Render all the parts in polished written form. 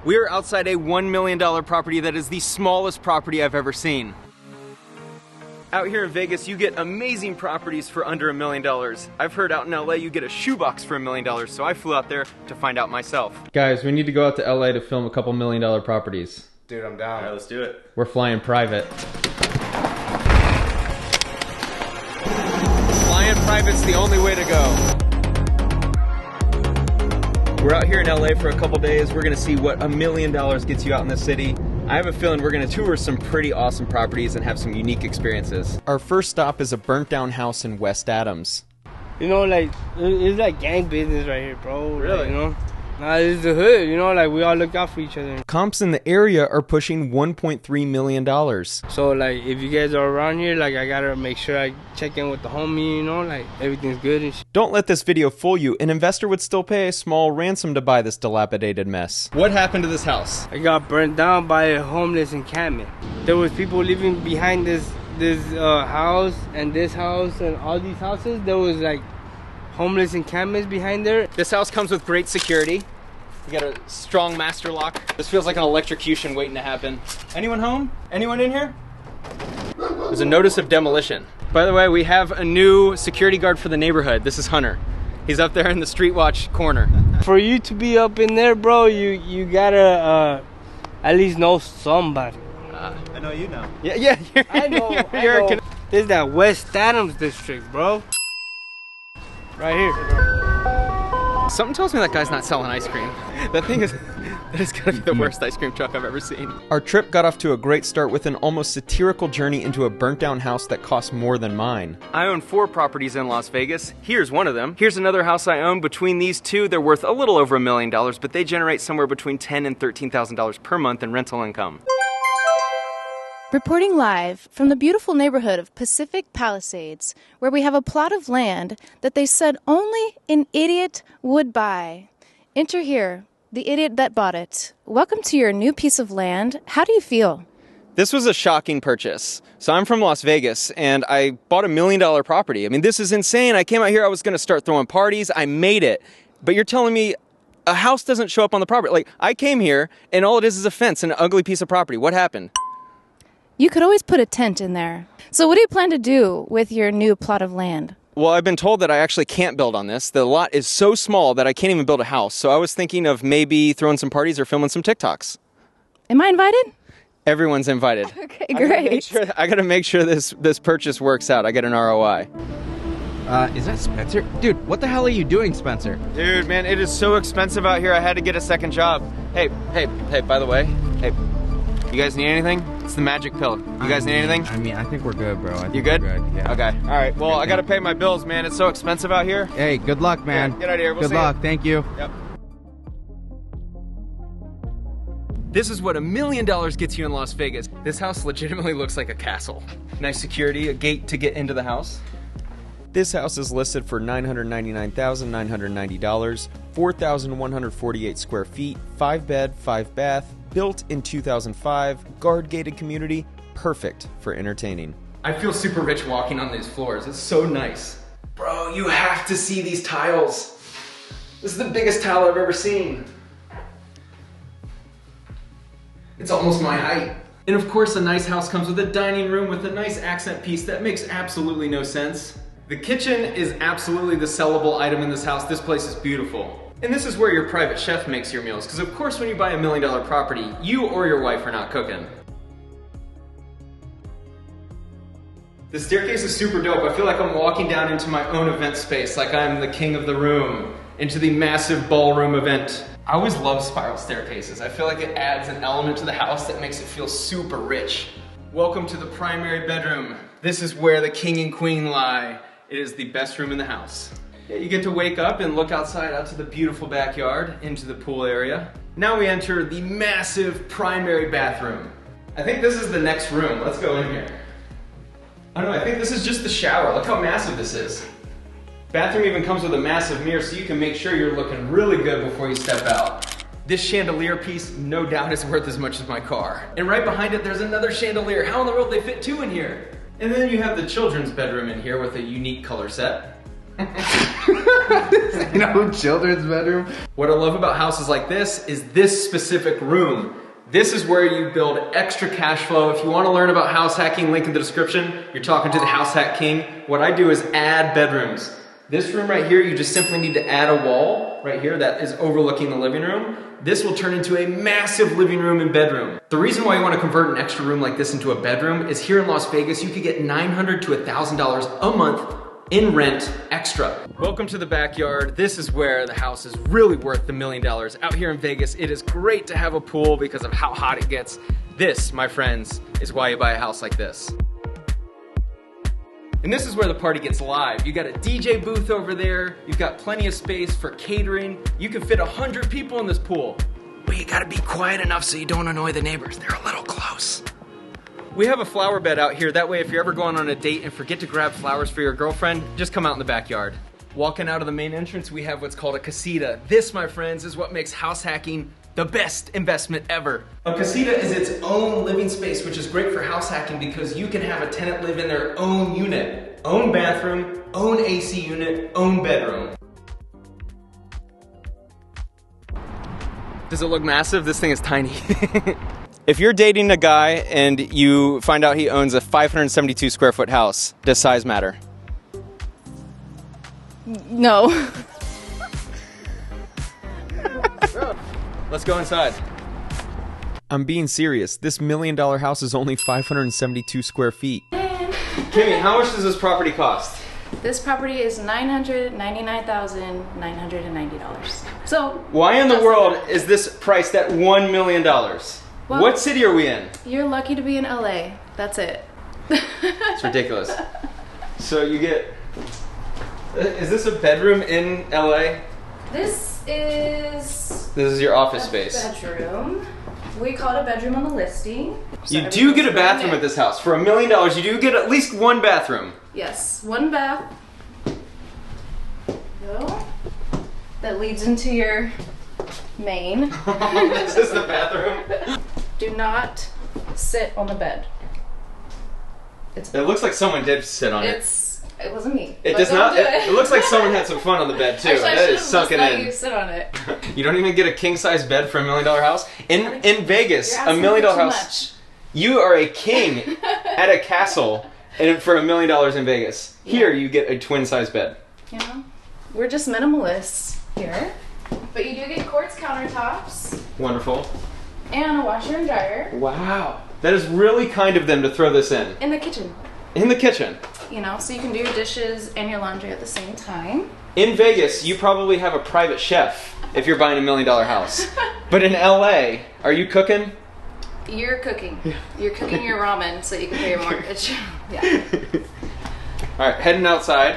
We are outside a $1 million property that is the smallest property I've ever seen. Out here in Vegas, you get amazing properties for under $1 million. I've heard out in LA you get a shoebox for $1 million, so I flew out there to find out myself. Guys, we need to go out to LA to film a couple $1 million properties. Dude, I'm down. All right, let's do it. We're flying private. Flying private's the only way to go. We're out here in LA for a couple days. We're gonna see what $1 million gets you out in the city. I have a feeling we're gonna tour some pretty awesome properties and have some unique experiences. Our first stop is a burnt down house in West Adams. You know, like, it's like gang business right here, bro. Really? Like, you know? Nah, this is the hood, you know, like, we all look out for each other. Comps in the area are pushing $1.3 million. So, like, if you guys are around here, like, I gotta make sure I check in with the homie, you know, like, everything's good and shit. Don't let this video fool you. An investor would still pay a small ransom to buy this dilapidated mess. What happened to this house? I got burnt down by a homeless encampment. There was people living behind this house and this house and all these houses. There was, like, homeless encampments behind there. This house comes with great security. You got a strong master lock. This feels like an electrocution waiting to happen. Anyone home? Anyone in here? There's a notice of demolition. By the way, we have a new security guard for the neighborhood. This is Hunter. He's up there in the street watch corner. For you to be up in there, bro, you gotta at least know somebody. I know you know. Yeah. I know. This is that West Adams district, bro. Right here. Something tells me that guy's not selling ice cream. That is gonna be the worst ice cream truck I've ever seen. Our trip got off to a great start with an almost satirical journey into a burnt down house that costs more than mine. I own 4 properties in Las Vegas. Here's one of them. Here's another house I own. Between these two, they're worth a little over $1 million, but they generate somewhere between $10,000 and $13,000 per month in rental income. Reporting live from the beautiful neighborhood of Pacific Palisades, where we have a plot of land that they said only an idiot would buy. Enter here, the idiot that bought it. Welcome to your new piece of land. How do you feel? This was a shocking purchase. So I'm from Las Vegas, and I bought $1 million property. I mean, this is insane. I came out here, I was gonna start throwing parties. I made it. But you're telling me a house doesn't show up on the property? Like, I came here, and all it is a fence and an ugly piece of property. What happened? You could always put a tent in there. So what do you plan to do with your new plot of land? Well, I've been told that I actually can't build on this. The lot is so small that I can't even build a house. So I was thinking of maybe throwing some parties or filming some TikToks. Am I invited? Everyone's invited. Okay, great. I gotta make sure this purchase works out. I get an ROI. Is that Spencer? Dude, what the hell are you doing, Spencer? Dude, man, it is so expensive out here. I had to get a second job. Hey, by the way, hey, you guys need anything? It's the magic pill. You guys need anything? I mean, I think we're good, bro. You good? We're good, yeah. Okay. All right. Well, I gotta pay my bills, man. It's so expensive out here. Hey, good luck, man. Yeah, get out of here. We'll good see luck. you. Thank you. Yep. This is what $1 million gets you in Las Vegas. This house legitimately looks like a castle. Nice security, a gate to get into the house. This house is listed for $999,990, 4,148 square feet, 5 bed, 5 bath, built in 2005, guard-gated community, perfect for entertaining. I feel super rich walking on these floors. It's so nice. Bro, you have to see these tiles. This is the biggest tile I've ever seen. It's almost my height. And of course, a nice house comes with a dining room with a nice accent piece that makes absolutely no sense. The kitchen is absolutely the sellable item in this house. This place is beautiful. And this is where your private chef makes your meals, because of course when you buy $1 million property, you or your wife are not cooking. The staircase is super dope. I feel like I'm walking down into my own event space, like I'm the king of the room, into the massive ballroom event. I always love spiral staircases. I feel like it adds an element to the house that makes it feel super rich. Welcome to the primary bedroom. This is where the king and queen lie. It is the best room in the house. Yeah, you get to wake up and look outside out to the beautiful backyard, into the pool area. Now we enter the massive primary bathroom. I think this is the next room. Let's go in here. I don't know, I think this is just the shower. Look how massive this is. Bathroom even comes with a massive mirror so you can make sure you're looking really good before you step out. This chandelier piece, no doubt, is worth as much as my car. And right behind it, there's another chandelier. How in the world they fit 2 in here? And then you have the children's bedroom in here with a unique color set. No children's bedroom. What I love about houses like this is this specific room. This is where you build extra cash flow. If you want to learn about house hacking, link in the description. You're talking to the House Hack King. What I do is add bedrooms. This room right here, you just simply need to add a wall right here that is overlooking the living room. This will turn into a massive living room and bedroom. The reason why you want to convert an extra room like this into a bedroom is here in Las Vegas, you could get $900 to $1,000 a month in rent extra. Welcome to the backyard. This is where the house is really worth the $1 million. Out here in Vegas, it is great to have a pool because of how hot it gets. This, my friends, is why you buy a house like this. And this is where the party gets live. You got a DJ booth over there. You've got plenty of space for catering. You can fit 100 people in this pool. But you gotta be quiet enough so you don't annoy the neighbors. They're a little close. We have a flower bed out here. That way, if you're ever going on a date and forget to grab flowers for your girlfriend, just come out in the backyard. Walking out of the main entrance, we have what's called a casita. This, my friends, is what makes house hacking the best investment ever. A casita is its own living space, which is great for house hacking because you can have a tenant live in their own unit, own bathroom, own AC unit, own bedroom. Does it look massive? This thing is tiny. If you're dating a guy and you find out he owns a 572 square foot house, does size matter? No. Let's go inside. I'm being serious. this $1 million house is only 572 square feet. Kimmy, how much does this property cost? This property is $999,990. So Why in the world is this priced at $1 million? Well, what city are we in? you're lucky to be in LA. That's it. It's ridiculous. So you get... Is this a bedroom in LA? This is This is your office space. bedroom. We call it a bedroom on the listing. So You do get a everything's bathroom brand at this house. For $1 million, you do get at least one bathroom. new. Yes, one bath. Go. That leads into your main. This is the bathroom. Do not sit on the bed. It looks like someone did sit on it. It wasn't me. It but does don't not. do It looks like someone had some fun on the bed too. Actually, I That should've is sunken just let in. you sit on it. You don't even get a king size bed for $1 million house in Vegas. You're $1 asking million for too house. You are a king at a castle, and for $1 million in Vegas. Here you get a twin size bed. You know, we're just minimalists here, but you do get quartz countertops Wonderful. and a washer and dryer Wow, that is really kind of them to throw this in in the kitchen. in the kitchen. You know, so you can do your dishes and your laundry at the same time. In Vegas, you probably have a private chef if you're buying $1 million house. But in LA, are you cooking? You're cooking. You're cooking your ramen so you can pay your mortgage. Yeah. All right, heading outside.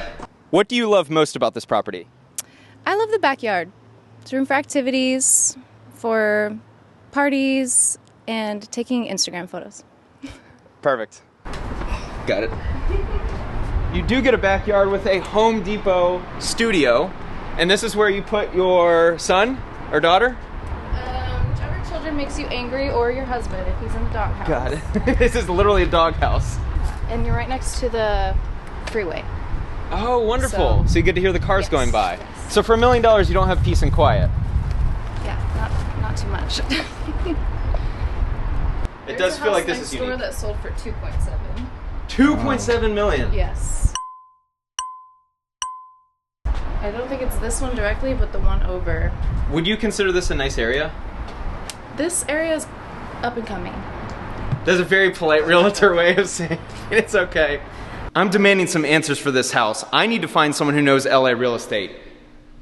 What do you love most about this property? I love the backyard. It's room for activities, for parties, and taking Instagram photos. Perfect. Got it. You do get a backyard with a Home Depot studio, and this is where you put your son or daughter? Whichever children makes you angry, or your husband if he's in the doghouse. Got it. This is literally a doghouse. And you're right next to the freeway. Oh, wonderful. So you get to hear the cars Yes, going by. yes. So for $1 million, you don't have peace and quiet. Yeah, not too much. It does feel like this is store unique. that sold for 2.7. 2.7 million. Yes. I don't think it's this one directly, but the one over. Would you consider this a nice area? This area is up and coming. That's a very polite realtor way of saying it's okay. I'm demanding some answers for this house. I need to find someone who knows LA real estate.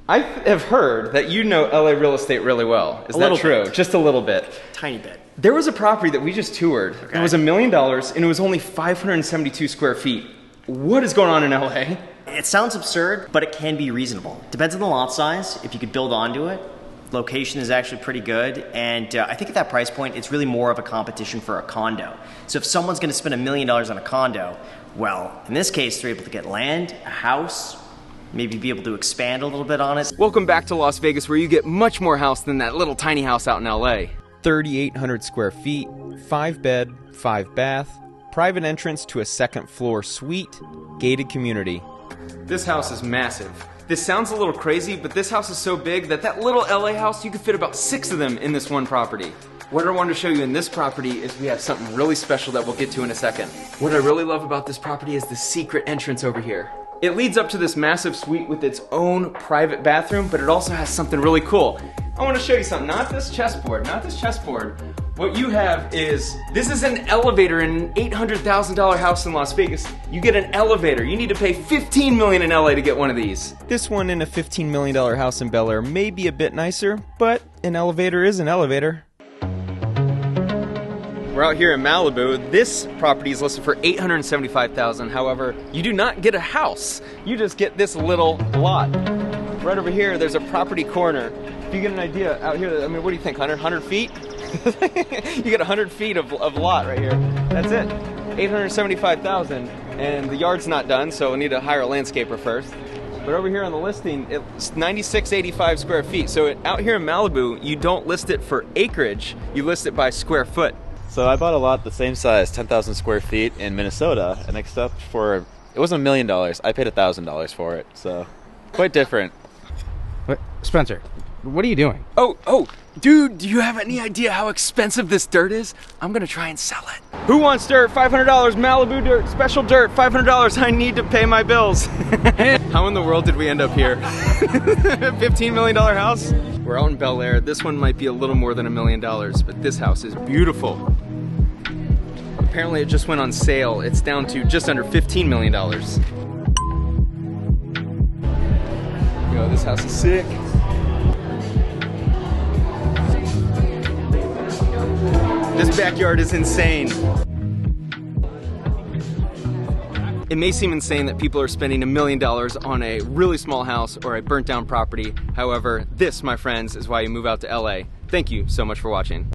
I have heard that you know LA real estate really well. Is that true? Just a little bit. Tiny bit. There was a property that we just toured. It was $1 million and it was only 572 square feet. What is going on in LA? It sounds absurd, but it can be reasonable. Depends on the lot size, if you could build onto it. Location is actually pretty good, and I think at that price point, it's really more of a competition for a condo. So if someone's gonna spend $1 million on a condo, well, in this case, they're able to get land, a house, maybe be able to expand a little bit on it. Welcome back to Las Vegas, where you get much more house than that little tiny house out in LA. 3,800 square feet, 5 bed, 5 bath, private entrance to a second floor suite, gated community. This house is massive. This sounds a little crazy, but this house is so big that that little LA house, you could fit about 6 of them in this one property. What I wanted to show you in this property is we have something really special that we'll get to in a second. What I really love about this property is the secret entrance over here. It leads up to this massive suite with its own private bathroom, but it also has something really cool. I want to show you something, not this chessboard. What you have is, this is an elevator in an $800,000 house in Las Vegas. You get an elevator. You need to pay $15 million in LA to get one of these. This one in a $15 million house in Bel Air may be a bit nicer, but an elevator is an elevator. We're out here in Malibu. This property is listed for $875,000. However, you do not get a house. You just get this little lot. Right over here, there's a property corner. If you get an idea out here, I mean, what do you think, 100 feet? You get 100 feet of lot right here. That's it. $875,000, and the yard's not done, so we'll need to hire a landscaper first. But over here on the listing, it's 9685 square feet. So out here in Malibu, you don't list it for acreage, you list it by square foot. So I bought a lot the same size, 10,000 square feet in Minnesota, and except for, it wasn't $1 million, I paid $1,000 for it, so quite different. What? Spencer, what are you doing? Oh, dude, do you have any idea how expensive this dirt is? I'm gonna try and sell it. Who wants dirt? $500, Malibu dirt, special dirt, $500, I need to pay my bills. How in the world did we end up here? $15 million house? We're out in Bel Air. This one might be a little more than $1 million, but this house is beautiful. Apparently it just went on sale. It's down to just under $15 million. Yo, this house is sick. This backyard is insane. It may seem insane that people are spending $1 million on a really small house or a burnt down property. However, this, my friends, is why you move out to LA. Thank you so much for watching.